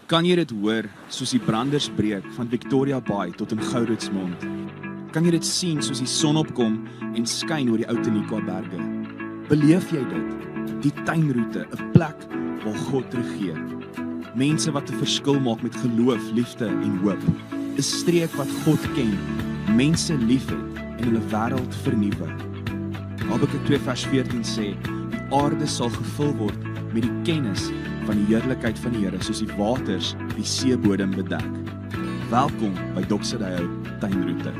Kan jy dit hoor, soos die branders breek van Victoria Bay tot in Gouritsmond? Kan jy dit sien soos die son opkom en skyn oor die ou Tenikwa berge? Beleef jy dit? Die tuinroete, 'n plek waar God regeer. Mense wat 'n verskil maak met geloof, liefde en hoop. 'n Streek wat God ken, mense liefhet en hulle wêreld vernuwe. Habakuk 2 vers 14 sê, die aarde sal gevul word met die kennis van die heerlikheid van die Here, soos die waters die seebodem bedek. Welkom by Doxodeo Tuinroete.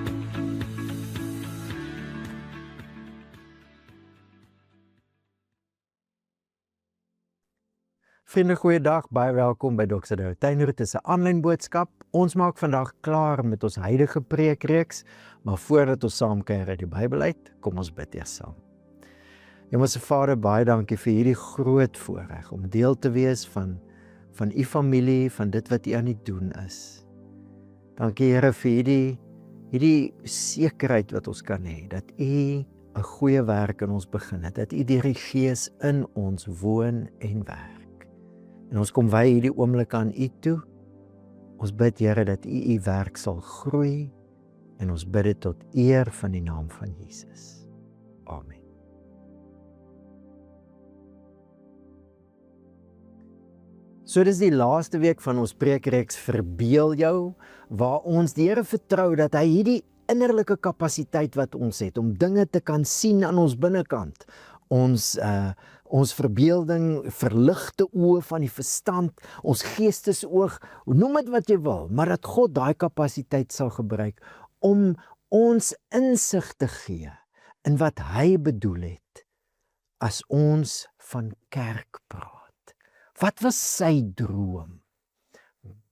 Vriende, goeiedag, baie welkom by Doxodeo Tuinroete. Dit is 'n aanlyn boodskap. Ons maak vandag klaar met ons huidige preekreeks, maar voordat ons saam kuier uit die Bybel uit, kom ons bid eers saam. Hemelse Vader, baie dankie vir hierdie groot voorreg om deel te wees van u familie, van dit wat u aan die doen is. Dankie Here vir hierdie sekerheid wat ons kan hê, dat u 'n goeie werk in ons begin het, dat u deur die Gees in ons woon en werk. En ons kom wy hierdie oomblik aan u toe. Ons bid Here dat u werk sal groei en ons bid dit tot eer van die naam van Jesus. Amen. So dis die laaste week van ons preekreeks Verbeel jou, waar ons die Here vertrou dat hy hierdie innerlike kapasiteit wat ons het, om dinge te kan sien aan ons binnekant, ons verbeelding, verligte oë van die verstand, ons geestesoog, noem dit wat jy wil, maar dat God daai kapasiteit sal gebruik om ons insig te gee in wat hy bedoel het as ons van kerk praat. Wat was sy droom?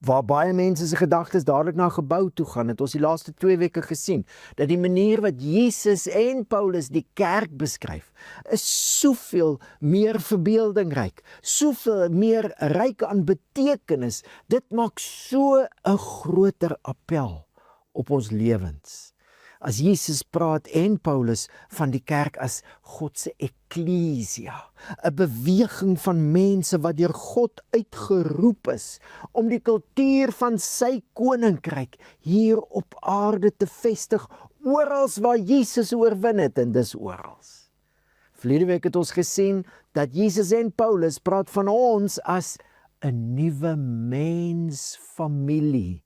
Waar baie mense se gedagtes dadelik na 'n gebou toe gaan, het ons die laaste 2 weke gesien, dat die manier wat Jesus en Paulus die kerk beskryf, is soveel meer verbeeldingryk, soveel meer ryk aan betekenis. Dit maak so 'n groter appel op ons lewens. As Jesus praat en Paulus van die kerk as God se eklesia, 'n beweging van mense wat deur God uitgeroep is om die kultuur van sy koninkryk hier op aarde te vestig, orals waar Jesus oorwin het, en dis orals. Verlede week het ons gesien dat Jesus en Paulus praat van ons as 'n nuwe mensfamilie,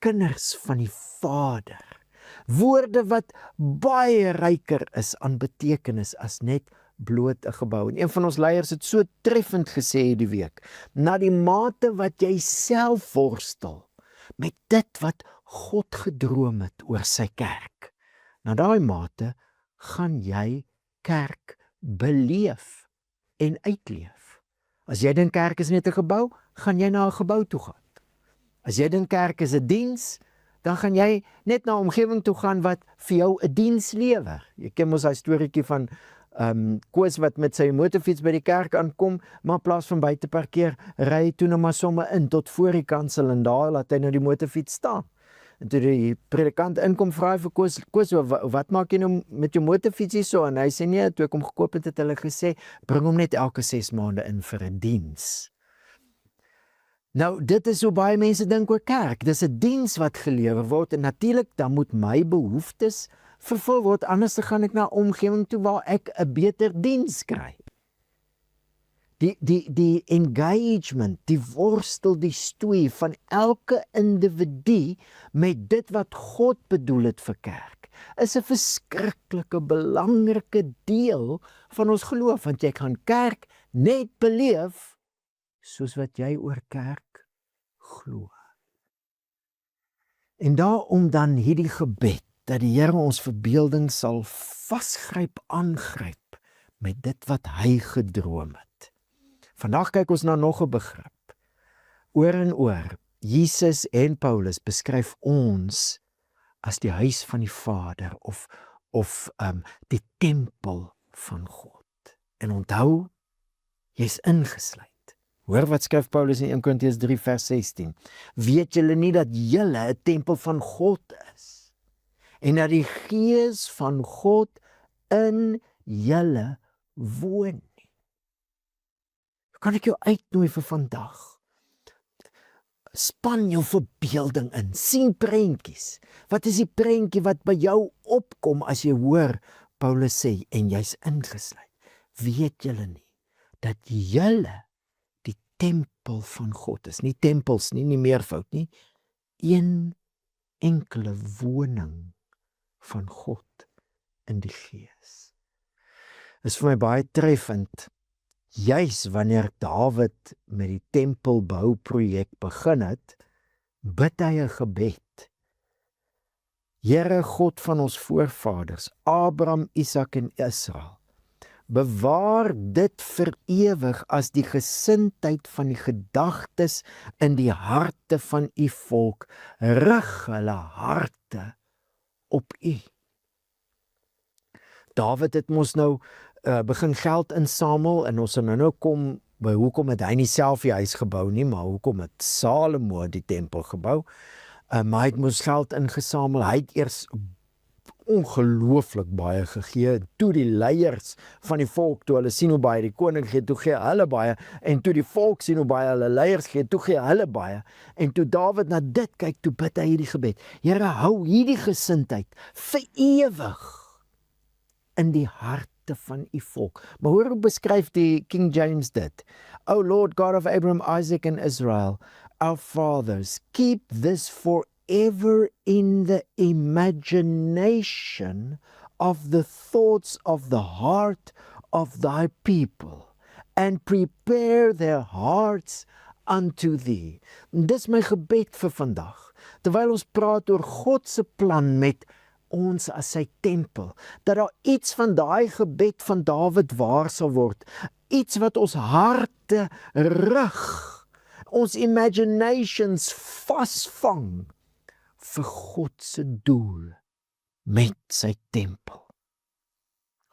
kinders van die Vader. Woorde wat baie ryker is aan betekenis as net bloot 'n gebou. En een van ons leiers het so treffend gesê hierdie week, na die mate wat jy self worstel met dit wat God gedroom het oor sy kerk, na daai mate gaan jy kerk beleef en uitleef. As jy dink kerk is net 'n gebou, gaan jy na 'n gebou toe gaan. As jy dink kerk is 'n diens, dan gaan jy net na 'n omgewing toe gaan wat vir jou 'n diens lewer. Jy ken mos daai storieetjie van Koos wat met sy motorfiets by die kerk aankom, maar in plaas van buite parkeer, ry hy toe nou maar sommer in tot voor die kansel en daar laat hy nou die motorfiets staan. En toe die predikant inkom, vra hy vir Koos, wat maak jy nou met jou motorfiets hier so? En hy sê nee, toe ek hom gekoop het hulle gesê, bring hom net elke 6 maande in vir 'n diens. Nou, dit is hoe baie mense dink oor kerk. Dis 'n diens wat gelewer word en natuurlik dan moet my behoeftes vervul word, anders gaan ek na 'n omgewing toe waar ek 'n beter diens kry. Die engagement, die worstel, die stoei van elke individu met dit wat God bedoel het vir kerk, is 'n verskriklike belangrike deel van ons geloof, want jy kan kerk net beleef soos wat jy oor kerk glo. En daarom dan hierdie gebed, dat die Here ons verbeelding sal vasgryp, aangryp met dit wat hy gedroom het. Vandag kyk ons na nog 'n begrip. Oor en oor, Jesus en Paulus beskryf ons as die huis van die Vader of die tempel van God. En onthou, jy's ingesluit. Hoor wat skryf Paulus in 1 Korintiërs 3 vers 16. Weet julle nie dat julle 'n tempel van God is en dat die Gees van God in julle woon nie? Kan ek jou uitnooi vir vandag? Span jou verbeelding in, sien prentjies. Wat is die prentjie wat by jou opkom as jy hoor Paulus sê, en jy's ingesluit? Weet julle nie, dat julle die tempel van God is, nie tempels nie, nie meervoud nie, een enkele woning van God in die Gees. Is vir my baie treffend, juis wanneer Dawid met die tempelbouprojek begin het, bid hy 'n gebed. Here God van ons voorvaders, Abraham, Isak en Israel, bewaar dit vir ewig as die gesindheid van die gedagtes in die harte van u volk. Rig hulle harte op u. Dawid het mos nou begin geld insamel, en ons sal nou kom by hoekom het hy nie self die huis gebou nie, maar hoekom het Salomo die tempel gebou. Maar hy het mos geld ingesamel, hy het eers ongelooflik baie gegee, toe die leiers van die volk, toe hulle sien hoe baie die koning gee, toe gee hulle baie, en toe die volk sien hoe baie hulle leiers gee, toe gee hulle baie, en toe Dawid na dit kyk, toe bid hy hierdie gebed, Here, hou hierdie gesindheid vir ewig in die harte van u volk. Maar hoor hoe beskryf die King James dit, O Lord God of Abraham, Isaac and Israel, our fathers, keep this forever in the imagination of the thoughts of the heart of thy people, and prepare their hearts unto thee. Dis my gebed vir vandag, terwyl ons praat oor God se plan met ons as sy tempel, dat daar iets van daai gebed van Dawid waar sal word, iets wat ons harte rig, ons imaginations vasvang vir God se doel met sy tempel.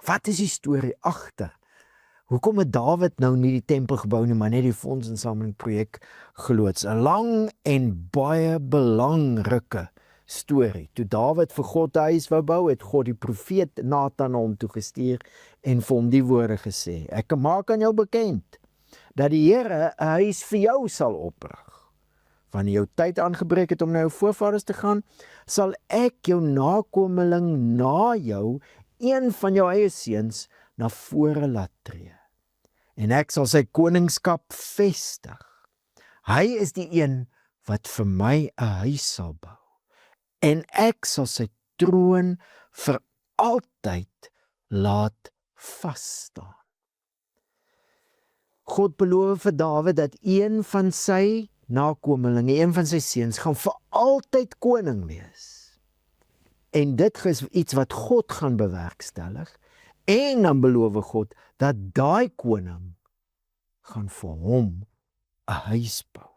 Wat is die storie agter? Hoekom het Dawid nou nie die tempel gebou nie, maar net die fondsinsameling projek geloods? 'n lang en baie belangrike storie. Toe Dawid vir God 'n huis wou bou, het God die profeet Nathan na hom toe gestuur en vir hom die woorde gesê, ek maak aan jou bekend dat die Here 'n huis vir jou sal oprig. Wanneer jou tyd aangebreek het om na jou voorvaders te gaan, sal ek jou nakomeling na jou, een van jou eie seuns, na vore laat tree. En ek sal sy koningskap vestig. Hy is die een wat vir my 'n huis sal bou. En ek sal sy troon vir altyd laat vasstaan. God beloof vir Dawid dat een van sy nakomelinge, een van sy seuns, gaan vir altyd koning wees. En dit is iets wat God gaan bewerkstellig, en dan beloof God dat daai koning gaan vir hom 'n huis bou.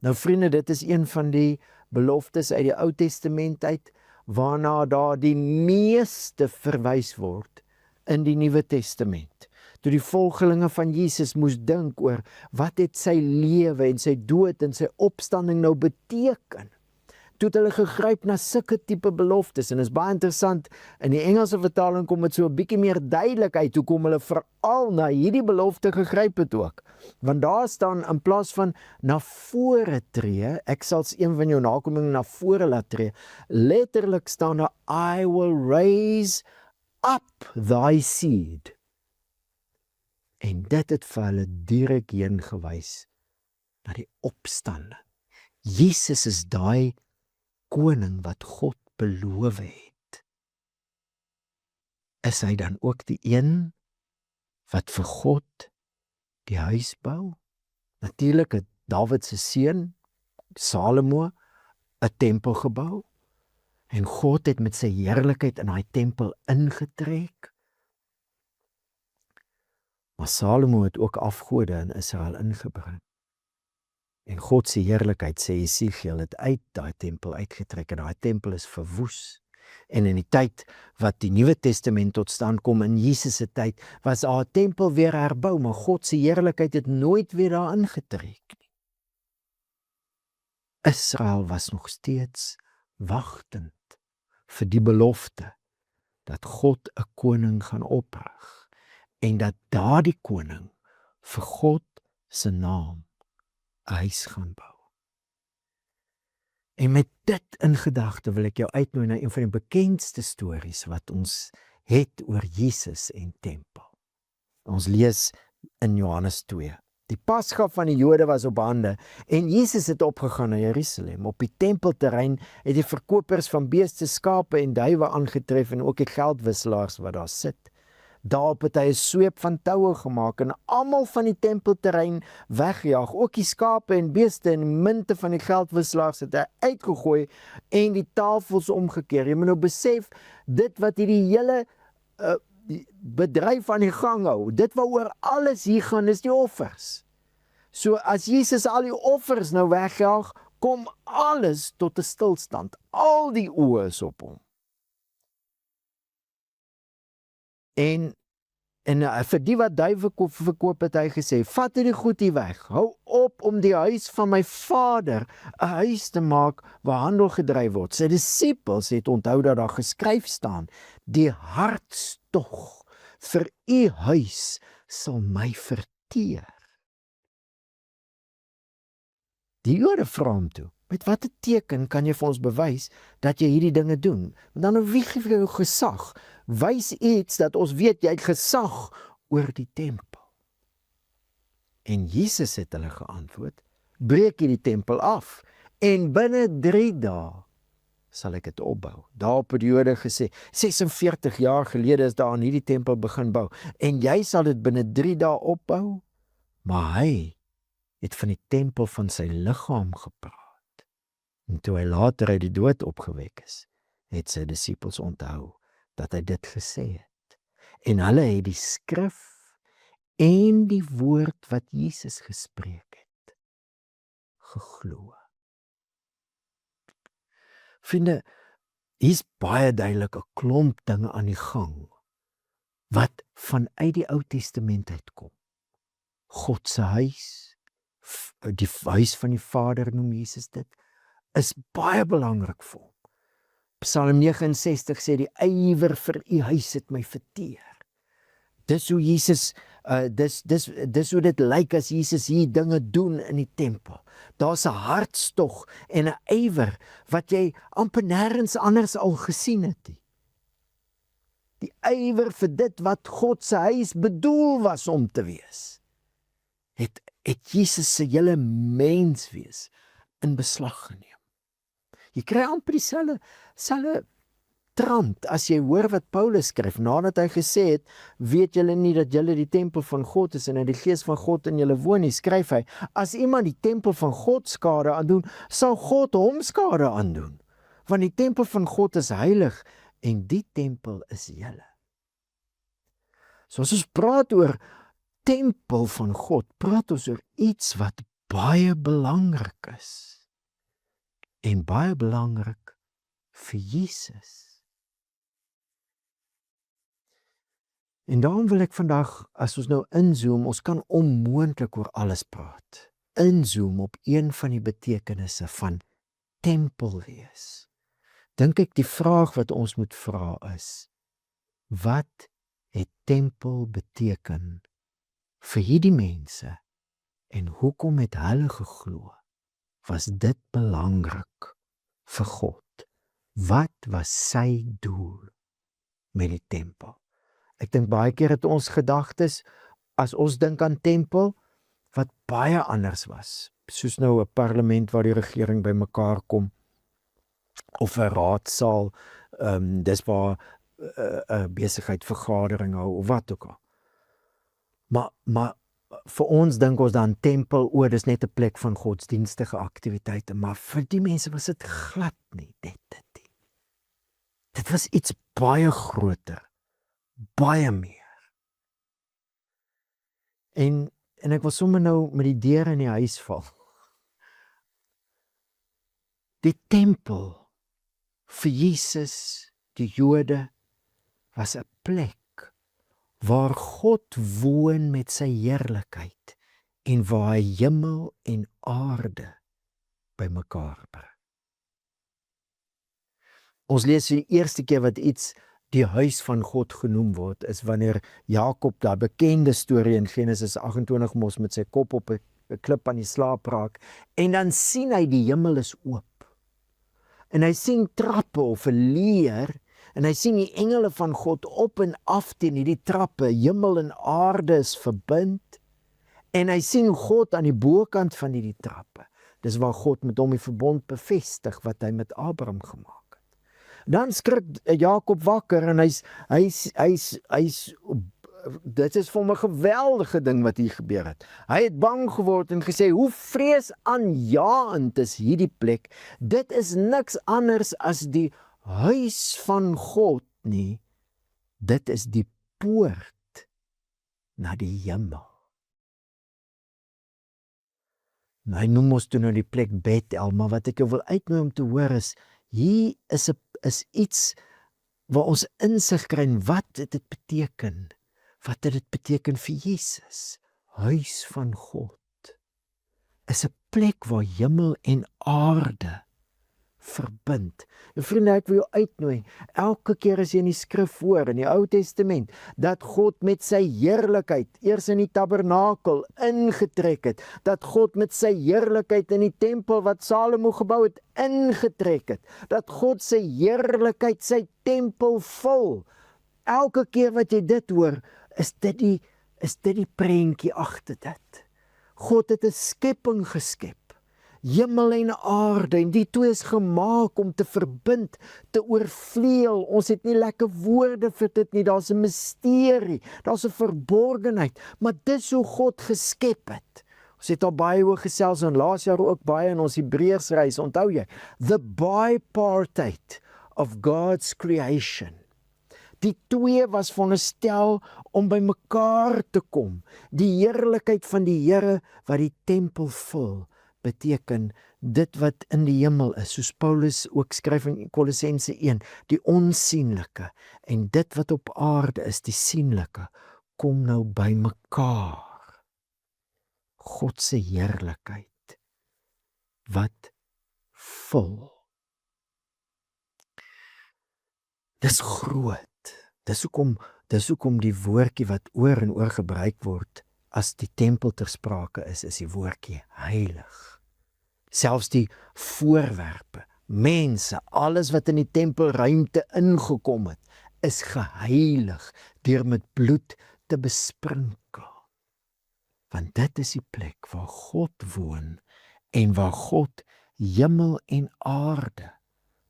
Nou vriende, dit is een van die beloftes uit die Ou Testament uit, waarna daar die meeste verwys word in die Nuwe Testament. Toe die volgelinge van Jesus moes dink oor wat het sy lewe en sy dood en sy opstanding nou beteken, toe het hulle gegryp na sulke tipe beloftes, en is baie interessant, in die Engelse vertaling kom dit so 'n bietjie meer duidelik uit, hoe kom hulle veral na hierdie belofte gegryp het ook, want daar staan in plaas van na vore tree, ek sal een van jou nakomelinge na vore laat tree, letterlik staan daar, I will raise up thy seed. En dit het vir hulle direk heen gewys na die opstanding. Jesus is daai koning wat God beloof het. Is hy dan ook die een wat vir God die huis bou? Natuurlik het Dawid se seun Salomo 'n tempel gebou, en God het met sy heerlikheid in daai tempel ingetrek. Maar Salomo het ook afgode in Israel ingebring. En God se heerlikheid, sê Jesegiel, het uit daai tempel uitgetrek, en daai tempel is verwoes. En in die tyd wat die Nuwe Testament tot stand kom, in Jesus se tyd, was daar 'n tempel weer herbou, maar God se heerlikheid het nooit weer daar ingetrek nie. Israel was nog steeds wagtend vir die belofte dat God 'n koning gaan oprig, en dat daardie koning vir God se naam 'n huis gaan bou. En met dit in gedagte wil ek jou uitnooi na een van die bekendste stories wat ons het oor Jesus en tempel. Ons lees in Johannes 2. Die Pasga van die Jode was op hande en Jesus het opgegaan na Jerusalem. Op die tempelterrein het die verkopers van beeste, skape en duwe aangetref en ook die geldwisselaars wat daar sit. Daarop het hy 'n sweep van toue gemaak en almal van die tempelterrein weggejaag. Ook die skape en beeste en die munte van die geldwisselaars het hy uitgegooi en die tafels omgekeer. Jy moet nou besef, dit wat hierdie hele die bedryf aan die gang hou, dit waaroor alles hier gaan is die offers. So as Jesus al die offers nou wegjaag, kom alles tot 'n stilstand. Al die oë is op hom. En vir die wat duiwe verkoop het hy gesê, vat hierdie goed hier weg, hou op om die huis van my Vader 'n huis te maak waar handel gedryf word. Sy disippels het onthou dat daar geskryf staan, die hartstog vir u huis sal my verteer. Die Jode vra hom toe, met watter teken kan jy vir ons bewys dat jy hierdie dinge doen? Want dan wie gee vir jou gesag? Wys iets dat ons weet jy het gesag oor die tempel. En Jesus het hulle geantwoord, breek hierdie tempel af en binne 3 dae sal ek dit opbou. Daarop het die Jode gesê, 46 jaar gelede is daar aan hierdie tempel begin bou en jy sal dit binne 3 dae opbou? Maar hy het van die tempel van sy liggaam gepraat. En toe hy later uit die dood opgewek is, het sy disippels onthou dat hy dit gesê het. En hulle het die skrif en die woord wat Jesus gespreek het, geglo. Vriende, hier's baie duidelik 'n klomp dinge aan die gang, wat vanuit die Ou Testament uitkom. God se huis, die huis van die Vader noem Jesus dit, is baie belangrik vir hom. Psalm 69 sê die ywer vir u huis het my verteer. Dis hoe Jesus, dis hoe dit lyk as Jesus hier dinge doen in die tempel. Daar's 'n hartstog en 'n ywer wat jy amper nêrens anders al gesien het nie. Die ywer vir dit wat God se huis bedoel was om te wees, het Jesus se hele menswees in beslag geneem. Jy kry amper dieselfde trant as jy hoor wat Paulus skryf, nadat hy gesê het, weet julle nie dat julle die tempel van God is en dat die gees van God in julle woon nie, skryf hy, as iemand die tempel van God skade aandoen, sal God hom skade aandoen, want die tempel van God is heilig en die tempel is julle. So as ons praat oor tempel van God, praat ons oor iets wat baie belangrik is. En baie belangrik vir Jesus. En daarom wil ek vandag, as ons nou inzoom, ons kan onmoontlik oor alles praat. Inzoom op een van die betekenisse van tempel wees. Dink ek die vraag wat ons moet vra is, wat het tempel beteken vir hierdie mense en hoekom het hulle geglo? Was dit belangrik vir God? Wat was sy doel met die tempel? Ek dink baie keer het ons gedagtes, as ons dink aan tempel, wat baie anders was. Soos nou 'n parlement waar die regering bymekaar kom, of 'n raadsaal, dis waar 'n besigheid vergadering hou, of wat ook al. Maar vir ons dink ons dan tempel, dis net 'n plek van godsdienstige aktiwiteite, maar vir die mense was dit glad nie dit. Dit was iets baie groter, baie meer. En ek wil sommer nou met die deur in die huis val. Die tempel vir Jesus, die Jode, was 'n plek waar God woon met sy heerlikheid en waar hy hemel en aarde bymekaar bring. Ons lees die eerste keer wat iets die huis van God genoem word, is wanneer Jakob, daai bekende storie in Genesis 28 mos met sy kop op 'n klip aan die slaap raak, en dan sien hy die hemel is oop. en hy sien trappe of 'n leer, en hy sien die engele van God op en af teen hierdie trappe, hemel en aarde is verbind, en hy sien God aan die bokant van hierdie trappe. Dis waar God met hom die verbond bevestig wat hy met Abraham gemaak het. Dan skrik Jakob wakker en dit is vir hom 'n geweldige ding wat hier gebeur het. Hy het bang geword en gesê, hoe vreesaanjaend is hierdie plek. Dit is niks anders as die huis van God nie. Dit is die poort na die hemel. Nou, hy noem ons toe nou die plek Bethel, maar wat ek jou wil uitnooi om te hoor is, hier is iets waar ons insig kry in wat dit beteken. Wat dit beteken vir Jesus. Huis van God is 'n plek waar hemel en aarde verbind. En vriende, ek wil jou uitnooi, elke keer as jy in die skrif hoor, in die Ou Testament, dat God met sy heerlikheid, eers in die tabernakel, ingetrek het, dat God met sy heerlikheid in die tempel wat Salomo gebou het, ingetrek het, dat God sy heerlikheid sy tempel vul. Elke keer wat jy dit hoor, is dit die prentjie agter dit. God het 'n skepping geskep. Hemel en aarde, en die twee is gemaak om te verbind, te oorvleuel. Ons het nie lekker woorde vir dit nie, daar's 'n misterie, daar's 'n verborgenheid, maar dis hoe God geskep het. Ons het al baie oor gesels en laas jaar ook baie in ons Hebreërsreis, onthou jy, the bipartite of God's creation. Die twee was veronderstel om by mekaar te kom. Die heerlikheid van die Here wat die tempel vul, beteken dit wat in die hemel is, soos Paulus ook skryf in Kolossense 1, die onsienlike, en dit wat op aarde is, die sienlike, kom nou by mekaar. God se heerlikheid wat vul. Dis groot. Dis hoekom die woordjie wat oor en oor gebruik word as die tempel ter sprake is die woordjie heilig. Selfs die voorwerpe, mense, alles wat in die tempelruimte ingekom het, is geheilig deur met bloed te besprinkel. Want dit is die plek waar God woon en waar God hemel en aarde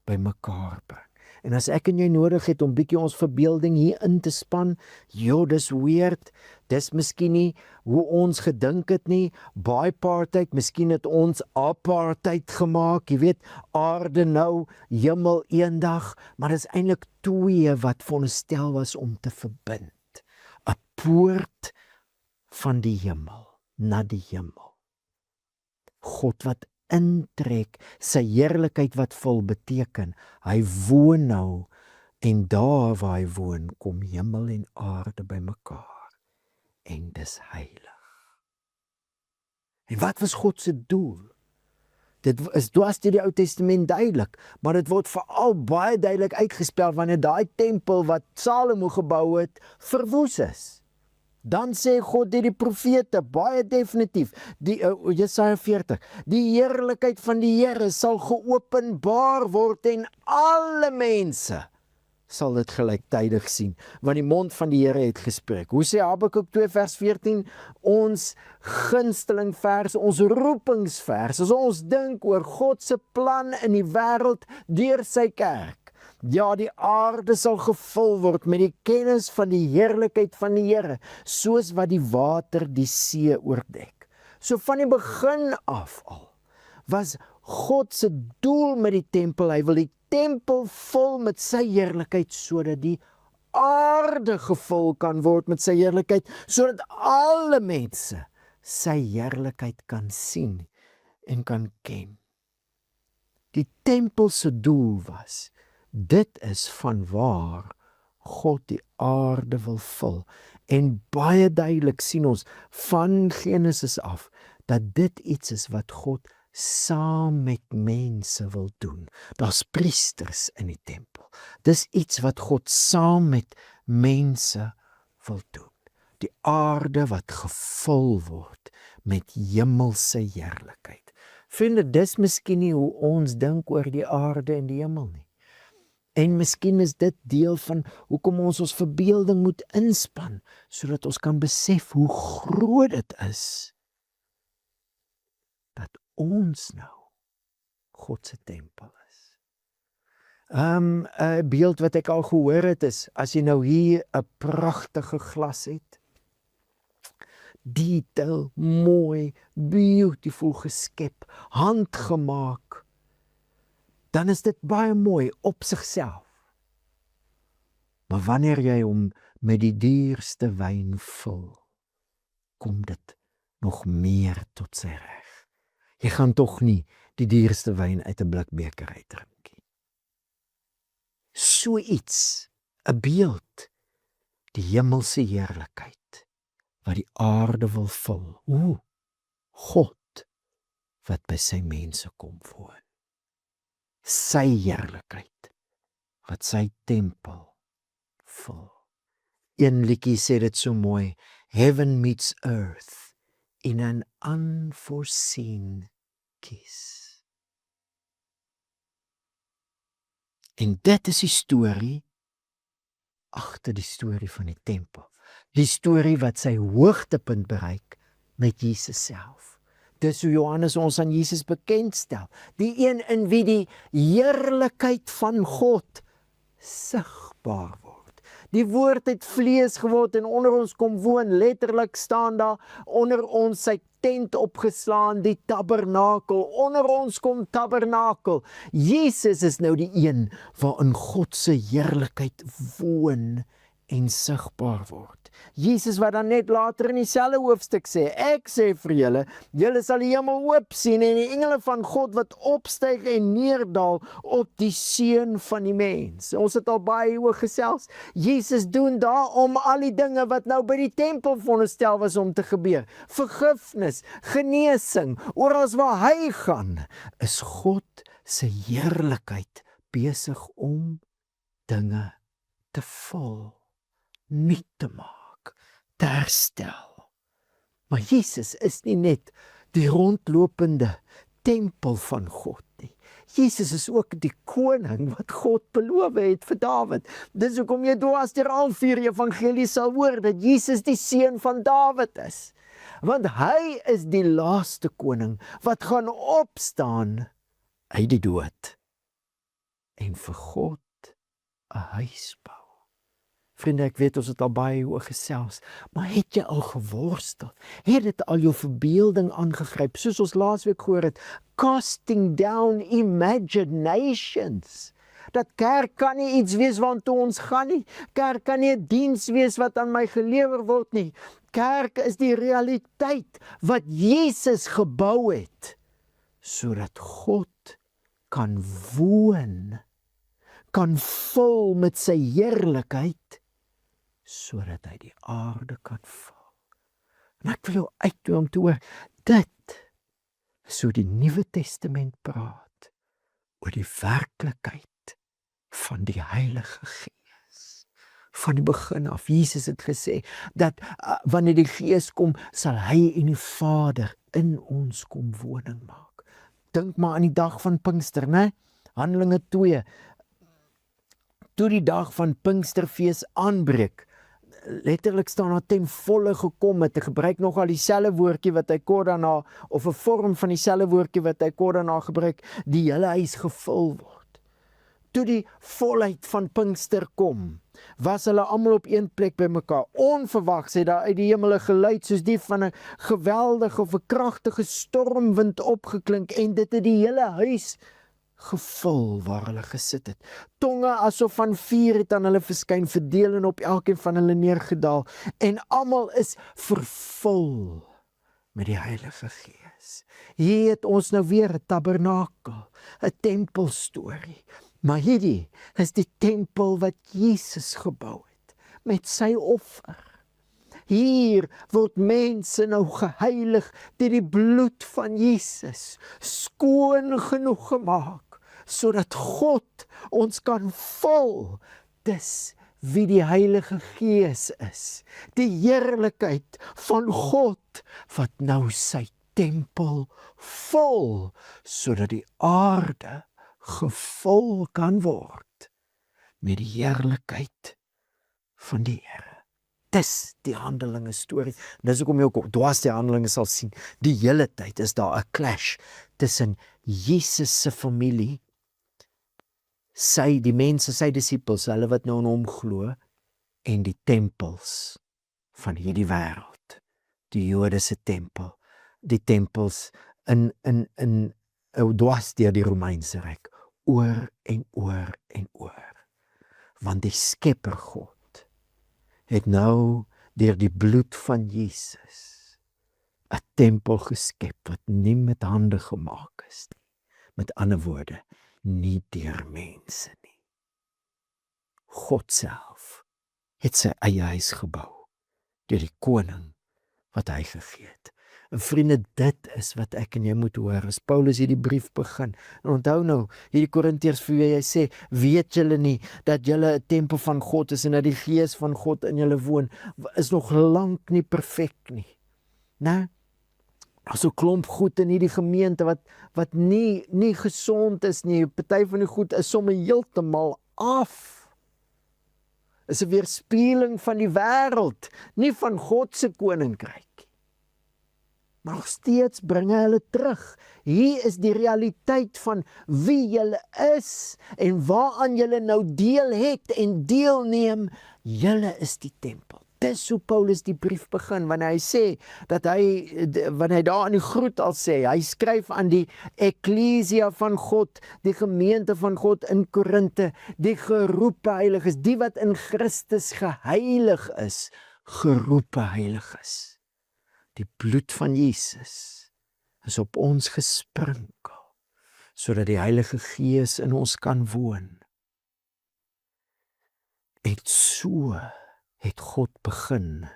by mekaar bring. En as ek en jy nodig het om bietjie ons verbeelding hier in te span, dis weird, dis miskien nie hoe ons gedink het nie, bipartite, miskien het ons apartheid gemaak, jy weet, aarde nou, hemel eendag, maar dis eintlik twee wat veronderstel was om te verbind. 'n Poort van die hemel, na die hemel. God wat intrek, sy heerlikheid wat vul beteken, hy woon nou, en daar waar hy woon, kom hemel en aarde by mekaar, en dis heilig. En wat was God se doel? Dit is dwars deur die Ou Testament duidelik, maar dit word veral baie duidelik uitgespel wanneer daai tempel wat Salomo gebou het, verwoes is. Dan sê God deur die profete, baie definitief, Jesaja 40, die heerlikheid van die Here sal geopenbaar word en alle mense sal dit gelyktydig sien, want die mond van die Here het gespreek. Hoe sê Habakuk 2 vers 14, ons gunsteling vers, ons roepingsvers, as ons dink oor God se plan in die wêreld deur sy kerk. Ja, die aarde sal gevul word met die kennis van die heerlikheid van die Here, soos wat die water die see oordek. So van die begin af al, was God se doel met die tempel, hy wil die tempel vul met sy heerlikheid, sodat die aarde gevul kan word met sy heerlikheid, sodat alle mense sy heerlikheid kan sien en kan ken. Die tempel se doel was, dit is vanwaar God die aarde wil vul. En baie duidelik sien ons van Genesis af, dat dit iets is wat God saam met mense wil doen. Daar's priesters in die tempel. Dis iets wat God saam met mense wil doen. Die aarde wat gevul word met hemelse heerlikheid. Vriende, dis miskien nie hoe ons dink oor die aarde en die hemel nie. En miskien is dit deel van hoekom ons verbeelding moet inspann, sodat ons kan besef hoe groot dit is, dat ons nou God se tempel is. 'n beeld wat ek al gehoor het is, as jy nou hier 'n pragtige glas het, detail, mooi, beautiful geskep, handgemaak, dan is dit baie mooi op sigself. Maar wanneer jy hom met die duurste wyn vul, kom dit nog meer tot sy reg. Jy gaan tog nie die duurste wyn uit 'n blikbeker uitdrink nie. So iets, 'n beeld, die hemelse heerlikheid, wat die aarde wil vul. God, wat by sy mense kom woon. Sy heerlikheid, wat sy tempel vul. Een liedjie sê dit so mooi, heaven meets earth in an unforeseen kiss. En dit is die storie agter die storie van die tempel. Die storie wat sy hoogtepunt bereik met Jesus self. Dis hoe Johannes ons aan Jesus bekendstel. Die een in wie die heerlikheid van God sigbaar word. Die woord het vlees geword en onder ons kom woon. Letterlik staan daar onder ons sy tent opgeslaan, die tabernakel. Onder ons kom tabernakel. Jesus is nou die een waarin God se heerlikheid woon en sigbaar word. Jesus wat dan net later in dieselfde hoofstuk sê, ek sê vir julle, julle sal die hemel oop sien en die engele van God wat opstyg en neerdal op die seun van die mens. Ons het al baie oor gesels. Jesus doen daarom al die dinge wat nou by die tempel veronderstel was om te gebeur. Vergifnis, genesing, oral waar hy gaan, is God se heerlikheid besig om dinge te vul, nuut te maak, te herstel. Maar Jesus is nie net die rondlopende tempel van God nie. Jesus is ook die koning wat God beloof het vir Dawid. Dis hoekom jy dwars deur al 4 evangelies sal hoor dat Jesus die seun van Dawid is. Want hy is die laaste koning wat gaan opstaan uit die dood en vir God 'n huis bou. Vriende, ek weet ons het al baie oor gesels, maar het jy al geworstel? Het dit al jou verbeelding aangegryp, soos ons laasweek gehoor het, casting down imaginations. Dat kerk kan nie iets wees waartoe ons gaan nie. Kerk kan nie 'n diens wees wat aan my gelewer word nie. Kerk is die realiteit wat Jesus gebou het, sodat God kan woon, kan vul met sy heerlikheid, sodat hy die aarde kan vul. En ek wil jou uitnooi om te hoor, dit is hoe die Nuwe Testament praat oor die werklikheid van die Heilige Gees. Van die begin af, Jesus het gesê, dat wanneer die Gees kom, sal hy en die Vader in ons kom woning maak. Dink maar aan die dag van Pinkster, né? Handelinge 2. Toe die dag van Pinksterfees aanbreek, letterlik staan daar ten volle gekom het, ek gebruik nogal dieselfde woordjie wat hy kort daarna, of 'n vorm van dieselfde woordjie wat hy kort daarna gebruik, die hele huis gevul word. Toe die volheid van Pinkster kom, was hulle almal op een plek by mekaar. Onverwags het daar uit die hemel 'n geluid soos die van 'n geweldige of 'n kragtige stormwind opgeklink en dit het die hele huis gevul waar hulle gesit het. Tonge asof van vuur het aan hulle verskyn, verdeel en op elkeen van hulle neergedaal. En almal is vervul met die Heilige Gees. Hier het ons nou weer 'n tabernakel, 'n tempelstorie. Maar hierdie is die tempel wat Jesus gebou het, met sy offer. Hier word mense nou geheilig deur die bloed van Jesus, skoon genoeg gemaak, sodat God ons kan vul. Dis wie die Heilige Gees is, die heerlikheid van God, wat nou sy tempel vol, sodat die aarde gevul kan word met die heerlikheid van die Here. Dis die Handelinge storie. Dis hoekom jy ook dwars die Handelinge sal sien. Die hele tyd is daar 'n clash tussen Jesus se familie, die mense, sy disippels, hulle wat nou in hom glo, en die tempels van hierdie wêreld. Die Jode se tempel, die tempels in dwars deur die Romeinse ryk, oor en oor en oor. Want die Skepper God het nou deur die bloed van Jesus 'n tempel geskep wat nie met hande gemaak is nie. Met ander woorde, nie deur mense nie. God self het sy eie huis gebou deur die koning wat hy gegee het. En vriende, dit is wat ek en jy moet hoor as Paulus hierdie brief begin. En onthou nou, hierdie Korintiërs vir wie hy sê, weet julle nie dat julle 'n tempel van God is en dat die Gees van God in julle woon, is nog lank nie perfek nie. Nou, daar's so klomp goed in hierdie gemeente wat nie gesond is nie. Party van die goed is sommer heeltemal af. Is 'n weerspieëling van die wêreld, nie van God se koninkryk. Maar nog steeds bring hy hulle terug. Hier is die realiteit van wie julle is en waaraan julle nou deel het en deelneem. Julle is die tempel. Dis hoe Paulus die brief begin, wanneer hy sê, wanneer hy daar in die groet al sê, hy skryf aan die eklesia van God, die gemeente van God in Korinte, die geroepe heiliges, die wat in Christus geheilig is, geroepe heiliges. Die bloed van Jesus is op ons gesprinkel, sodat die Heilige Gees in ons kan woon. En so het God begin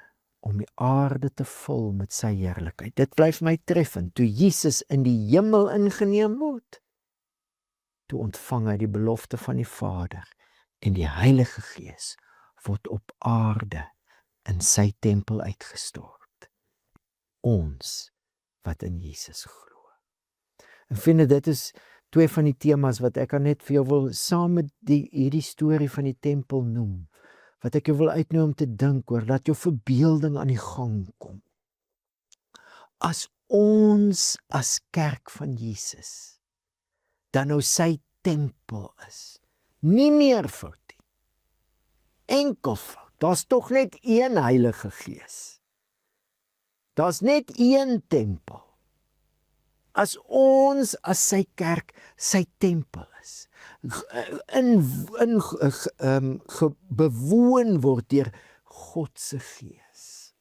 om die aarde te vul met sy heerlikheid. Dit bly vir my treffend. Toe Jesus in die hemel ingeneem word, toe ontvang hy die belofte van die Vader en die Heilige Gees word op aarde in sy tempel uitgestort. Ons wat in Jesus glo. En vind dit is twee van die temas wat ek net vir jou wil saam met hierdie storie van die tempel noem. Wat ek jou wil uitnooi om te dink oor, dat jou verbeelding aan die gang kom. As ons as kerk van Jesus dan nou sy tempel is, nie meer fout nie, enkel fout, daar's tog net een Heilige Gees. Daar's net een tempel. As ons as sy kerk sy tempel is, bewoon word deur God se Gees,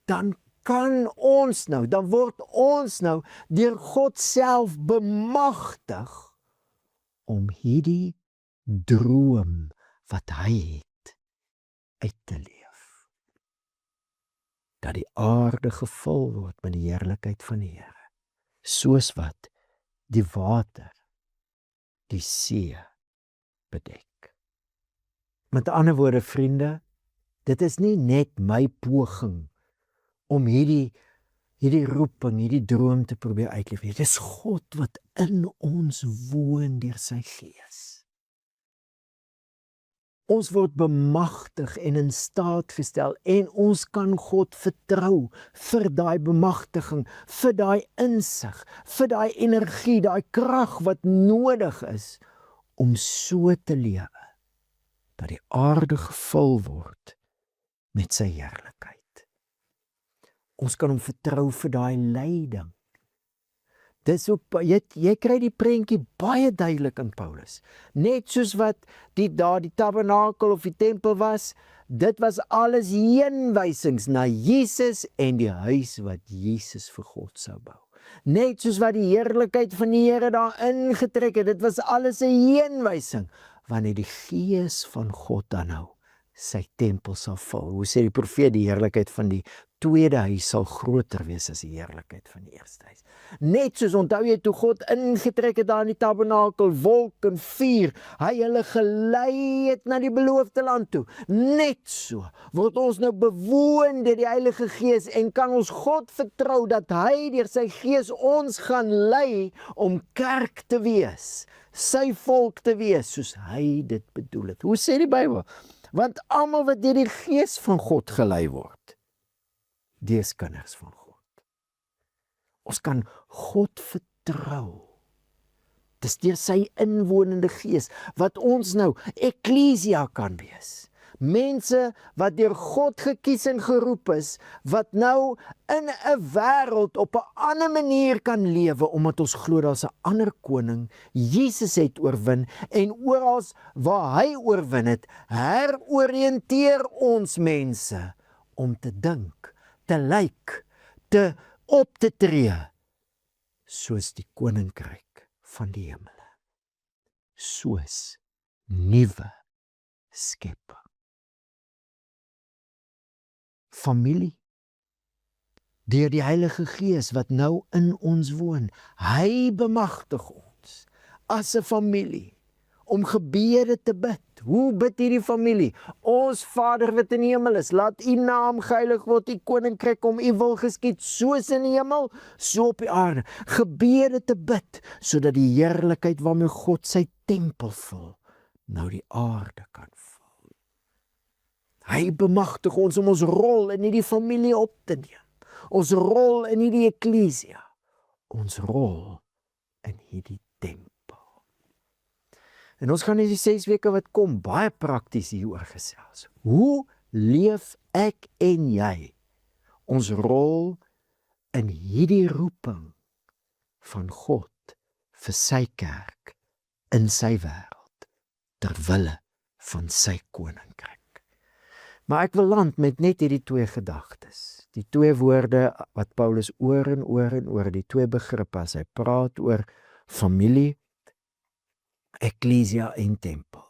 dan word ons nou deur God self bemagtig om hierdie droom wat hy het uit te leef. Dat die aarde gevul word met die heerlikheid van die Here, soos wat die water die see bedek. Met ander woorde, vriende, dit is nie net my poging om hierdie roeping, hierdie droom te probeer uitleef. Dit is God wat in ons woon deur sy Gees. Ons word bemagtig en in staat gestel en ons kan God vertrou vir daai bemagtiging, vir daai insig, vir daai energie, daai krag wat nodig is om so te lewe dat die aarde gevul word met sy heerlikheid. Ons kan hom vertrou vir daai leiding. Dis ook, jy kry die prentjie baie duidelik in Paulus. Net soos wat die tabernakel of die tempel was, dit was alles heenwysings na Jesus en die huis wat Jesus vir God sou bou. Net soos wat die heerlikheid van die Here daar ingetrek het, dit was alles 'n heenwysing, wanneer die Gees van God dan nou sy tempel sal vul. Hoe sê die profeet, die heerlikheid van die tweede huis sal groter wees as die heerlikheid van die eerste huis. Net soos onthou jy toe God ingetrek het daar in die tabernakel, wolk en vuur, hy hulle gelei het na die beloofde land toe. Net so word ons nou bewoon deur die Heilige Gees en kan ons God vertrou dat hy deur sy Gees ons gaan lei om kerk te wees, sy volk te wees soos hy dit bedoel het. Hoe sê die Bybel? Want almal wat deur die Gees van God gelei word, dis kinders van God. Ons kan God vertrou. Dis deur sy inwonende Gees wat ons nou eklesia kan wees. Mense wat deur God gekies en geroep is, wat nou in 'n wêreld op 'n ander manier kan lewe, omdat ons glo daar's 'n ander koning. Jesus het oorwin en oral waar hy oorwin het, heroriënteer ons mense om te dink, te lyk, op te tree, soos die koninkryk van die hemele, soos nuwe skepping. Familie, deur die Heilige Gees wat nou in ons woon, hy bemagtig ons as 'n familie om gebede te bid. Hoe bid hierdie familie? Ons Vader wat in die hemel is, laat u naam geheilig word, u koninkryk kom, u wil geskied, soos in die hemel, so op die aarde. Gebede te bid, sodat die heerlikheid waarmee God sy tempel vul, nou die aarde kan vul. Hy bemagtig ons om ons rol in hierdie familie op te neem. Ons rol in hierdie eklesia. Ons rol in hierdie tempel. En ons gaan in die 6 weke wat kom baie prakties hieroor gesels. Hoe leef ek en jy ons rol in hierdie roeping van God vir sy kerk in sy wêreld ter wille van sy koninkryk? Maar ek wil land met net hierdie 2 gedagtes. Die 2 woorde wat Paulus oor en oor, die 2 begrippe as hy praat oor familie, eklesia en tempel.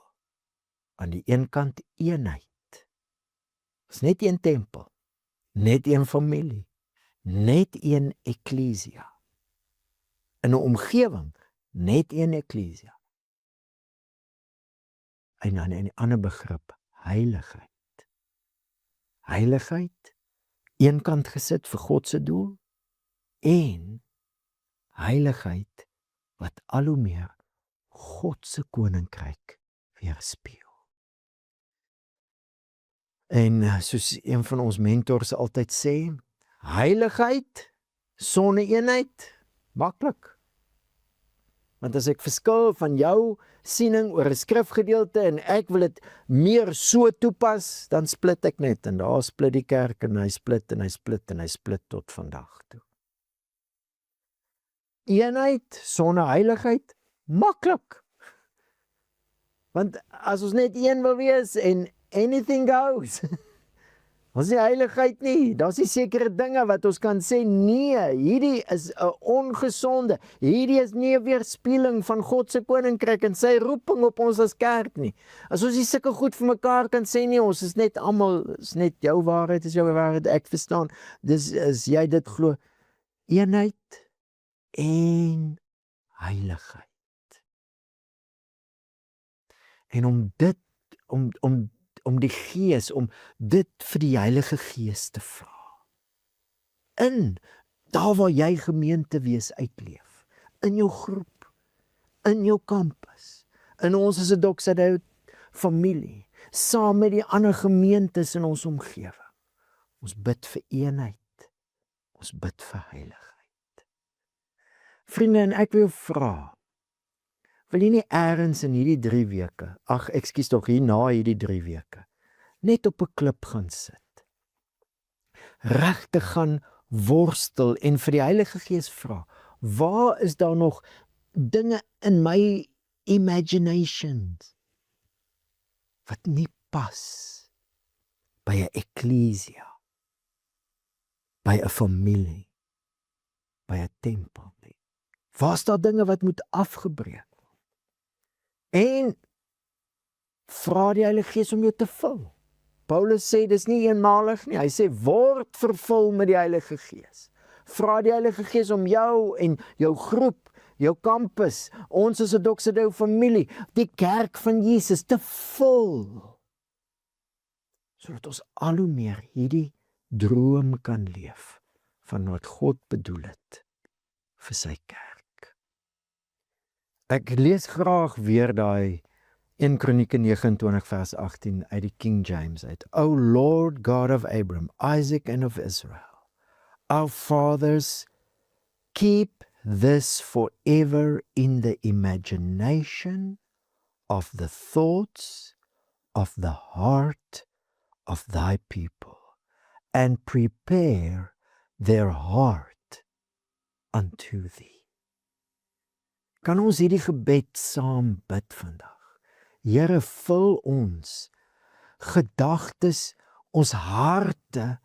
Aan die een kant eenheid. Is net een tempel, net een familie, net een eklesia. In 'n omgewing, net een eklesia. En dan 'n ander begrip, heiligheid. Heiligheid, een kant gesit vir God se doel, en heiligheid wat al hoe meer God se koninkryk weerspieël. En soos een van ons mentors altyd sê, heiligheid sonder eenheid, maklik. Want as ek verskil van jou siening oor 'n skrifgedeelte en ek wil dit meer so toepas, dan split ek net en daar split die kerk en hy split en hy split en hy split tot vandag toe. Eenheid sonder heiligheid, maklik. Want as ons net een wil wees en anything goes, ons die heiligheid nie, daar's die sekere dinge wat ons kan sê, nee, hierdie is 'n ongesonde, hierdie is nie 'n weerspieëling van God se koninkryk en sy roeping op ons as kerk nie. As ons nie sulke goed vir mekaar kan sê nie, ons is net almal, is net jou waarheid, is jou waarheid, ek verstaan, dis as jy dit glo, eenheid en heiligheid. En om dit, om die Gees, om dit vir die Heilige Gees te vra. Daar waar jy gemeente wees uitleef, in jou groep, in jou kampus, in ons as 'n Doxa familie, saam met die ander gemeentes in ons omgewing. Ons bid vir eenheid, ons bid vir heiligheid. Vriende, en ek wil vra, wil jy nie eers in hierdie 3 weke, hierna hierdie 3 weke, net op 'n klip gaan sit, regtig gaan worstel en vir die Heilige Gees vra, waar is daar nog dinge in my imaginations wat nie pas by 'n eklesia, by 'n familie, by 'n tempel nie? Waar is daar dinge wat moet afgebreek? En vra die Heilige Gees om jou te vul. Paulus sê dis nie eenmalig nie. Hy sê word vervul met die Heilige Gees. Vra die Heilige Gees om jou en jou groep, jou kampus, ons as 'n Doxodeo familie, die kerk van Jesus te vul, sodat ons al hoe meer hierdie droom kan leef van wat God bedoel het vir sy kerk. Ek lees graag weer daai 1 Kronieke 29 vers 18 uit die King James uit. O Lord God of Abraham, Isaac and of Israel, our fathers, keep this forever in the imagination of the thoughts of the heart of thy people, and prepare their heart unto thee. Kan ons hierdie gebed saam bid vandag? Here, vul ons gedagtes, ons harte,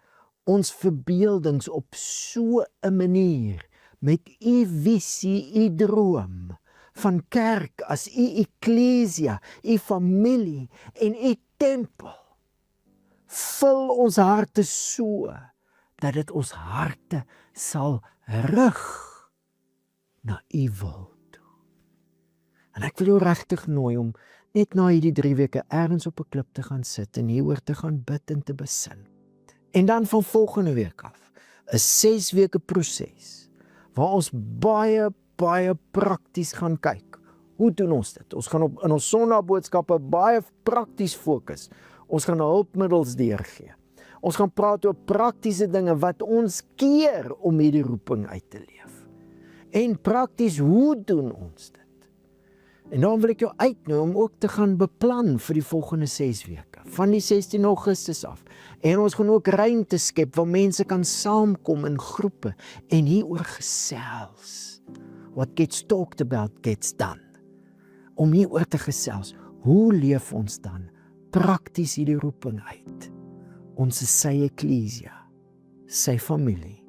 ons verbeeldings op so 'n manier met u visie, u droom van kerk as u eklesia, u familie en u tempel. Vul ons harte so dat dit ons harte sal rig na u wil toe. En ek wil jou regtig nooi om net na hierdie 3 weke ergens op 'n klip te gaan sit en hieroor te gaan bid en te besin. En dan van volgende week af, 'n 6 weke proses, waar ons baie prakties gaan kyk. Hoe doen ons dit? Ons gaan in ons Sondagboodskappe baie prakties fokus. Ons gaan hulpmiddels deurgee. Ons gaan praat oor praktiese dinge wat ons keer om hierdie roeping uit te leef. En prakties, hoe doen ons dit? En dan wil ek jou uitnooi om ook te gaan beplan vir die volgende 6 weke, van die 16 Augustus af. En ons gaan ook ruimte skep waar mense kan saamkom in groepe en hieroor gesels. What gets talked about gets done. Om hieroor te gesels, hoe leef ons dan prakties hierdie roeping uit? Ons is sy eklesia, sy familie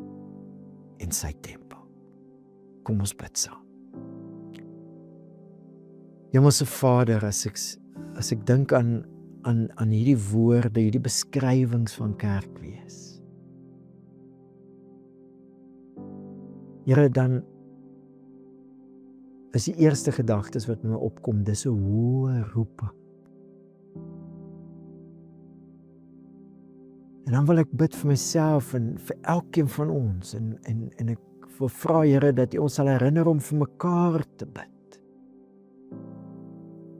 en sy tempel. Kom ons bid saam. Hemelse Vader, as ek dink aan hierdie woorde, hierdie beskrywings van kerk wees. Here, dan is die eerste gedagtes wat my opkom, dis 'n hoë roeping. En dan wil ek bid vir myself en vir elkeen van ons en ek wil vra, Here, dat U ons sal herinner om vir mekaar te bid.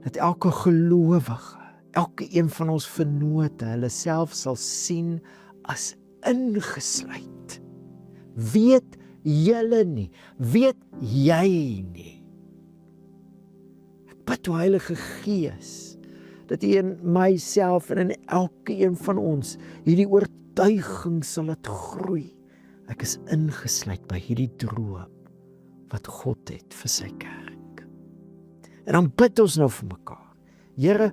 Dat elke gelowige, elke een van ons vennote, hulle self sal sien as ingesluit. Weet julle nie, weet jy nie. Ek bid, o Heilige Gees, dat U in myself en in elke een van ons hierdie oortuiging sal laat groei. Ek is ingesluit by hierdie droom wat God het vir sy kerk. En dan bid ons nou vir mekaar. Here,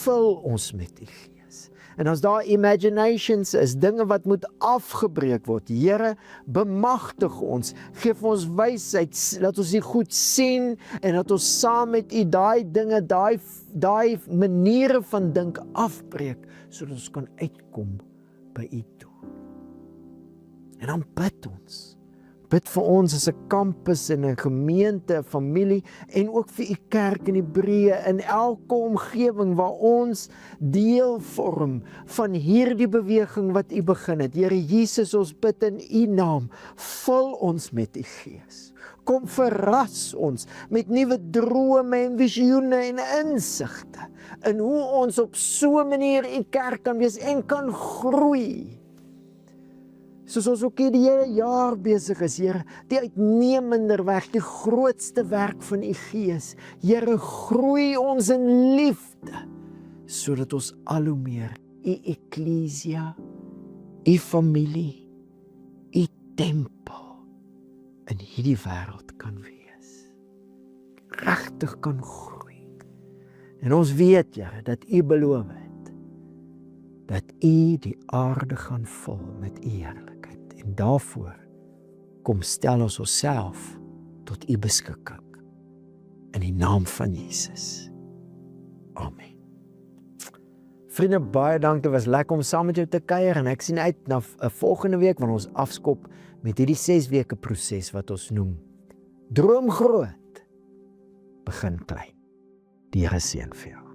vul ons met U Gees. En as daar imaginations is, dinge wat moet afgebreek word, Here, bemagtig ons, geef ons wysheid, laat ons die goed sien, en dat ons saam met U daai dinge, daai maniere van dink afbreek, sodat ons kan uitkom by U toe. En dan bid ons. Bid vir ons as 'n kampus en 'n gemeente, 'n familie, en ook vir U kerk in Hebreë, in elke omgewing waar ons deel vorm van hierdie beweging wat U begin het. Here Jesus, ons bid in U naam, vul ons met U Gees. Kom verras ons met nuwe drome en visioene en insigte in hoe ons op so 'n manier U kerk kan wees en kan groei. Soos ons ook die hele jaar besig is, Here, die uitnemender weg, die grootste werk van U Gees. Here, groei ons in liefde, sodat ons al hoe meer U eklesia, U familie, U tempel in hierdie wêreld kan wees. Regtig kan groei. En ons weet, Here, dat U beloof het, dat U die aarde gaan vul met U heerlikheid. En daarvoor kom stel ons onsself tot U beskikking. In die naam van Jesus. Amen. Vriende, baie dankie, dit was lekker om saam met jou te kuier en ek sien uit na 'n volgende week wanneer ons afskop met hierdie 6 weke proses wat ons noem. Droom groot, begin klein. Die Here seën vir jou.